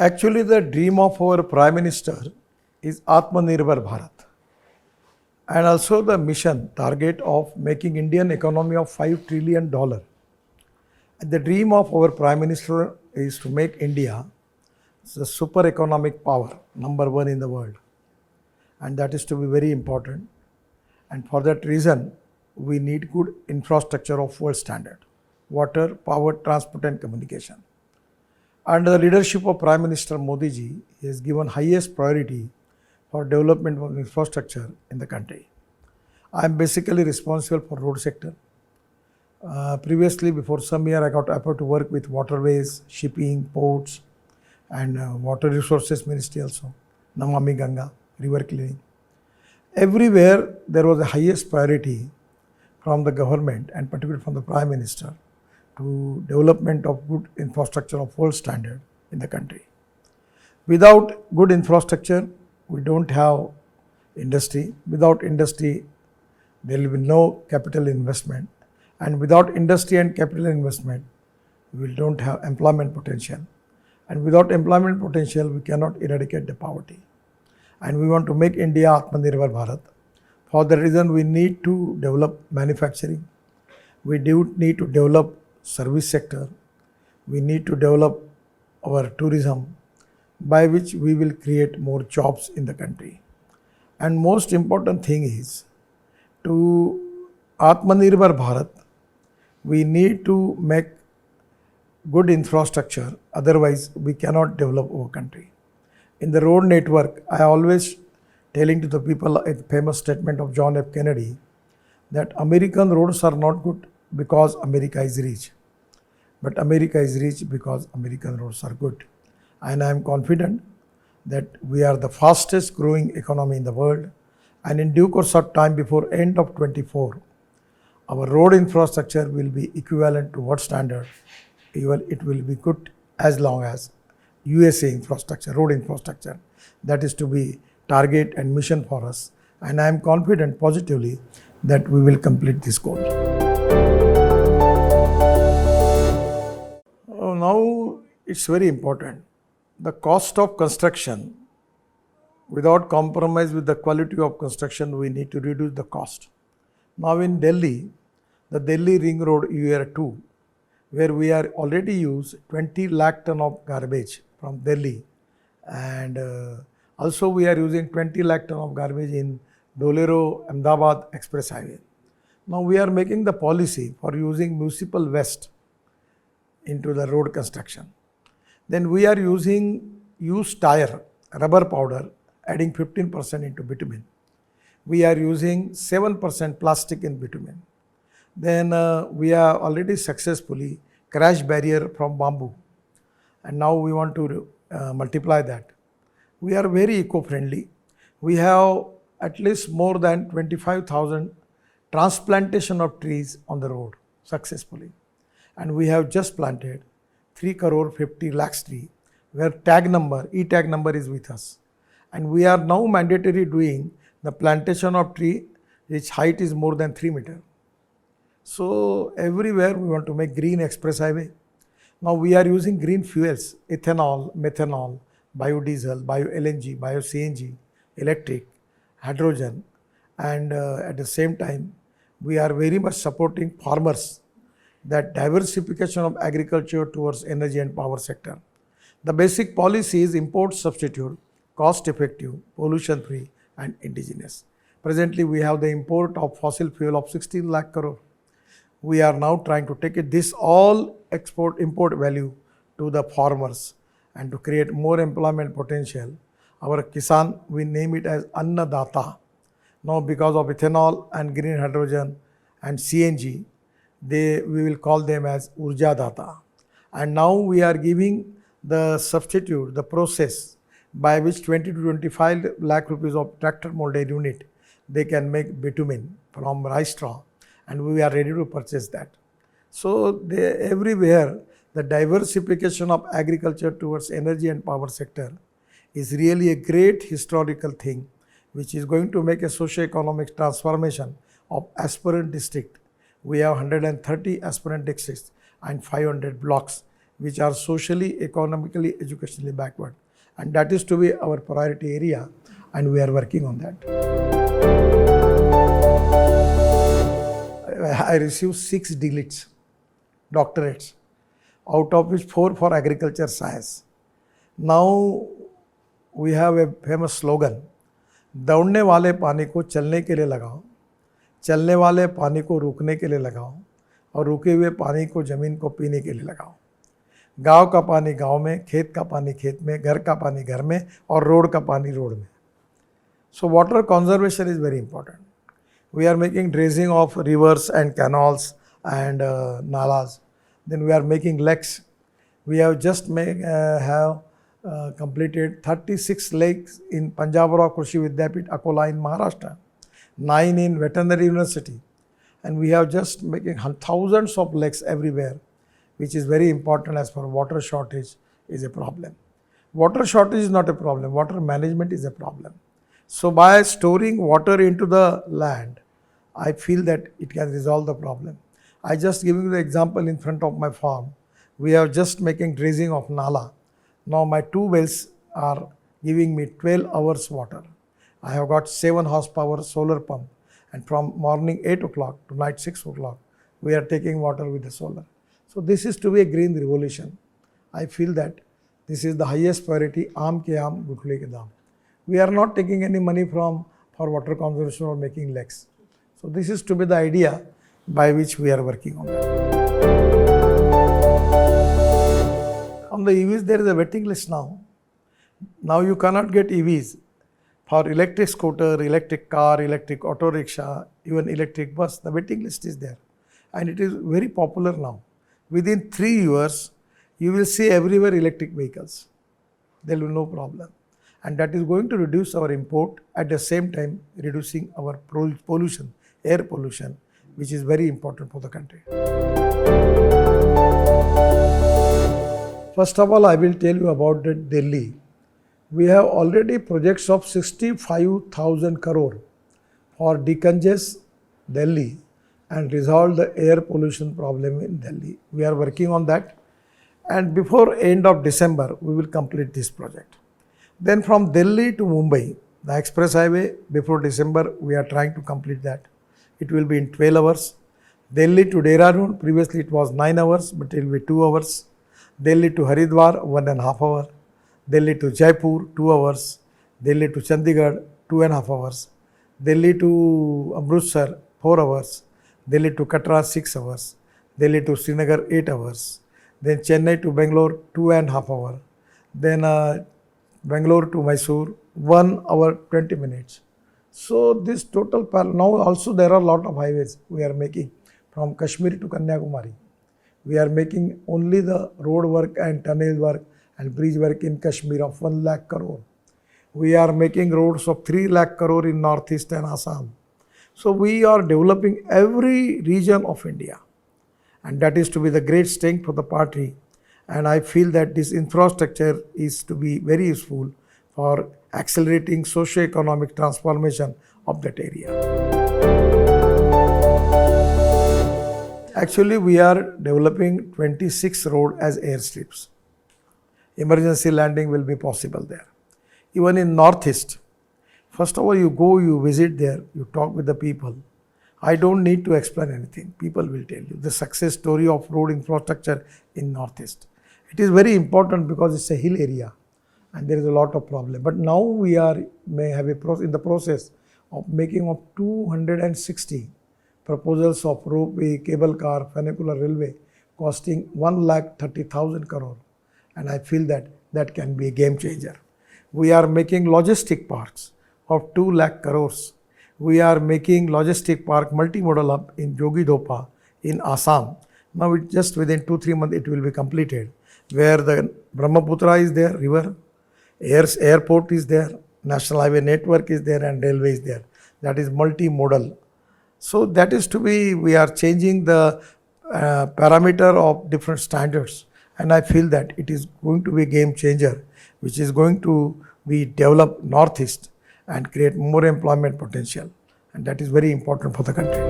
Actually, the dream of our Prime Minister is Atmanirbhar Bharat, and also the mission target of making Indian economy of $5 trillion. The dream of our Prime Minister is to make India the super economic power, number one in the world, and that is to be very important. And for that reason, we need good infrastructure of world standard: water, power, transport, and communication. Under the leadership of Prime Minister Modi ji, he has given highest priority for development of infrastructure in the country. I am basically responsible for road sector. Previously, before some year, I got appointed to work with waterways, shipping, ports, and water resources ministry also, Namami Ganga, river cleaning. Everywhere there was the highest priority from the government and particularly from the Prime Minister to development of good infrastructure of world standard in the country. Without good infrastructure, we don't have industry. Without industry, there will be no capital investment. And without industry and capital investment, we don't have employment potential. And without employment potential, we cannot eradicate the poverty. And we want to make India Atmanirbhar Bharat. For that reason, we need to develop manufacturing. We do need to develop service sector. We need to develop our tourism, by which we will create more jobs in the country. And most important thing is, to Atmanirbhar Bharat, we need to make good infrastructure, otherwise we cannot develop our country. In the road network, I always telling to the people a famous statement of John F. Kennedy that American roads are not good because America is rich, but America is rich because American roads are good. And I am confident that we are the fastest growing economy in the world, and in due course of time, before end of 24, our road infrastructure will be equivalent to what standard? It will be good as long as USA infrastructure, road infrastructure. That is to be target and mission for us. And I am confident positively that we will complete this goal. Now it's very important. The cost of construction, without compromise with the quality of construction, we need to reduce the cost. Now in Delhi, the Delhi Ring Road Year 2, where we are already use 20 lakh ton of garbage from Delhi, and also we are using 20 lakh ton of garbage in Dolero Ahmedabad Express Highway. Now we are making the policy for using municipal waste into the road construction. Then we are using used tire, rubber powder, adding 15% into bitumen. We are using 7% plastic in bitumen. Then we are already successfully crash barrier from bamboo, and now we want to multiply that. We are very eco-friendly. We have at least more than 25,000 transplantation of trees on the road successfully, and we have just planted 3 crore 50 lakhs tree, where tag number, e-tag number is with us, and we are now mandatory doing the plantation of tree which height is more than 3 meters. So everywhere we want to make green express highway. Now we are using green fuels, ethanol, methanol, biodiesel, bio-LNG, bio-CNG, electric, hydrogen, and at the same time we are very much supporting farmers, that diversification of agriculture towards energy and power sector. The basic policy is import substitute, cost effective, pollution free and indigenous. Presently we have the import of fossil fuel of 16 lakh crore. We are now trying to take this all import value to the farmers and to create more employment potential. Our Kisan, we name it as Annadata. Now because of ethanol and green hydrogen and CNG, we will call them as Urja Data. And now we are giving the substitute, the process by which 20 to 25 lakh rupees of tractor molded unit, they can make bitumen from rice straw, and we are ready to purchase that. So everywhere the diversification of agriculture towards energy and power sector is really a great historical thing, which is going to make a socio-economic transformation of aspirant district. We have 130 aspirant districts and 500 blocks, which are socially, economically, educationally backward. And that is to be our priority area, and we are working on that. I received 6 DLITs, doctorates, out of which 4 for agriculture science. Now we have a famous slogan, दौड़ने वाले पानी को चलने के लिए लगाओ, चलने वाले पानी को रुकने के लिए लगाओ, और रुके हुए पानी को ज़मीन को पीने के लिए लगाओ। गांव का पानी गांव में, खेत का पानी खेत में, घर का पानी घर में, और रोड का पानी रोड में. So water conservation is very important. We are making dredging of rivers and canals and nalas. Then we are making lakes. We have just completed 36 lakes in Punjab Krishi Vidyapit, Akola in Maharashtra, 9 in Veterinary University, and we have just making thousands of lakes everywhere, which is very important as far water shortage is a problem. Water shortage is not a problem, water management is a problem. So by storing water into the land, I feel that it can resolve the problem. I just giving you the example in front of my farm. We are just making dredging of Nala. Now my 2 wells are giving me 12 hours water. I have got 7 horsepower solar pump, and from morning 8 o'clock to night 6 o'clock, we are taking water with the solar. So this is to be a green revolution. I feel that this is the highest priority, aam ke aam, guthle ke daam. We are not taking any money for water conservation or making lakes. So this is to be the idea by which we are working on that. On the EVs, there is a waiting list now. Now you cannot get EVs for electric scooter, electric car, electric auto rickshaw, even electric bus. The waiting list is there, and it is very popular now. Within 3 years, you will see everywhere electric vehicles. There will be no problem, and that is going to reduce our import, at the same time reducing our pollution, air pollution, which is very important for the country. First of all, I will tell you about Delhi. We have already projects of 65,000 crore for decongest Delhi and resolve the air pollution problem in Delhi. We are working on that, and before end of December, we will complete this project. Then from Delhi to Mumbai, the express highway, before December, we are trying to complete that. It will be in 12 hours. Delhi to Dehradun, previously it was 9 hours, but it will be 2 hours. Delhi to Haridwar, 1.5 hours. Delhi to Jaipur, 2 hours. Delhi to Chandigarh, 2.5 hours. Delhi to Amritsar, 4 hours. Delhi to Katra, 6 hours. Delhi to Srinagar, 8 hours. Then Chennai to Bangalore, 2.5 hours. Then Bangalore to Mysore, 1 hour 20 minutes. So this total, now also there are a lot of highways we are making from Kashmir to Kanyakumari. We are making only the road work and tunnel work and bridge work in Kashmir of 1 lakh crore. We are making roads of 3 lakh crore in Northeast and Assam. So we are developing every region of India, and that is to be the great strength for the party. And I feel that this infrastructure is to be very useful for accelerating socio-economic transformation of that area. Actually, we are developing 26 roads as airstrips. Emergency landing will be possible there. Even in Northeast, first of all, you go, you visit there, you talk with the people. I don't need to explain anything. People will tell you the success story of road infrastructure in Northeast. It is very important because it's a hill area and there is a lot of problem. But now we may have in the process of making of 260 proposals of ropeway, cable car, funicular railway costing 1,30,000 crore. And I feel that that can be a game changer. We are making logistic parks of 2 lakh crores. We are making logistic park multimodal hub in Jogidhopa in Assam. Now just within 2-3 months it will be completed, where the Brahmaputra is there, river, airport is there, national highway network is there, and railway is there. That is multimodal. So that is to be, we are changing the parameter of different standards, and I feel that it is going to be a game changer, which is going to be develop Northeast and create more employment potential, and that is very important for the country.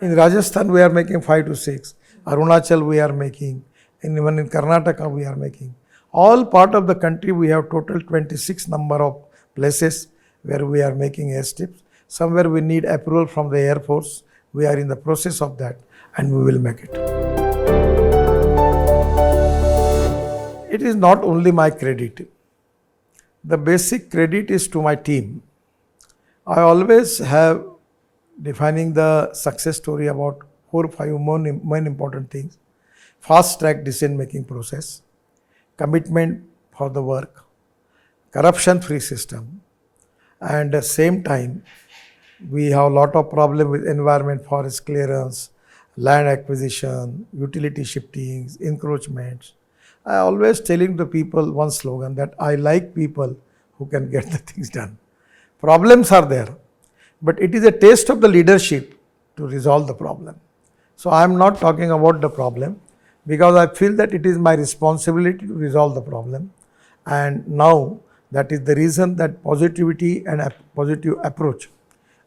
In Rajasthan, we are making 5 to 6. Arunachal we are making, and even in Karnataka we are making. All part of the country we have total 26 number of places where we are making airstrips. Somewhere we need approval from the Air Force. We are in the process of that and we will make it. It is not only my credit. The basic credit is to my team. I always have defining the success story about 4 or 5 main important things. Fast track decision making process, commitment for the work, corruption free system, and at the same time we have a lot of problem with environment, forest clearance, land acquisition, utility shiftings, encroachments. I always telling the people one slogan that I like people who can get the things done. Problems are there, but it is a taste of the leadership to resolve the problem. So I am not talking about the problem because I feel that it is my responsibility to resolve the problem. And now that is the reason that positivity and a positive approach.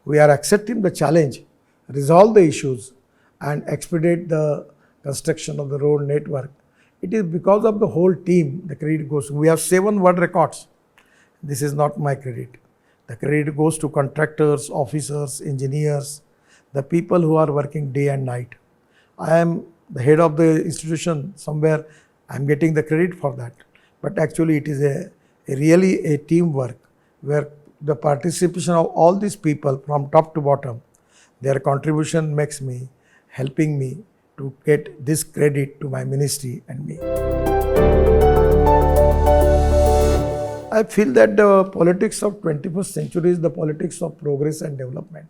We are accepting the challenge, resolve the issues and expedite the construction of the road network. It is because of the whole team the credit goes. We have 7 world records. This is not my credit. The credit goes to contractors, officers, engineers, the people who are working day and night. I am the head of the institution, somewhere I am getting the credit for that. But actually it is really a teamwork where the participation of all these people from top to bottom, their contribution makes me, helping me to get this credit to my ministry and me. I feel that the politics of 21st century is the politics of progress and development.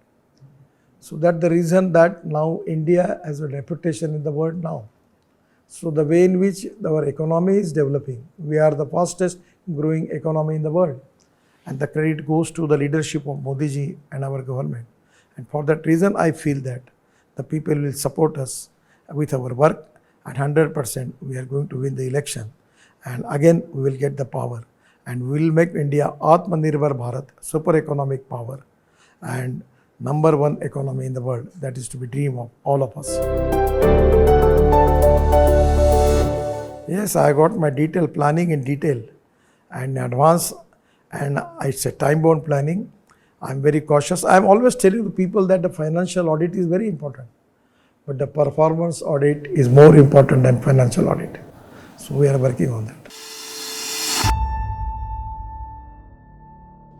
So that's the reason that now India has a reputation in the world now. So the way in which our economy is developing, we are the fastest growing economy in the world. And the credit goes to the leadership of Modi ji and our government. And for that reason, I feel that the people will support us with our work at 100%. We are going to win the election. And again, we will get the power. And we will make India Atmanirbhar Bharat, super economic power and #1 economy in the world. That is to be dream of all of us. Yes, I got my detailed planning in detail and in advance, and it's a time-bound planning. I'm very cautious. I'm always telling the people that the financial audit is very important, but the performance audit is more important than financial audit. So we are working on that.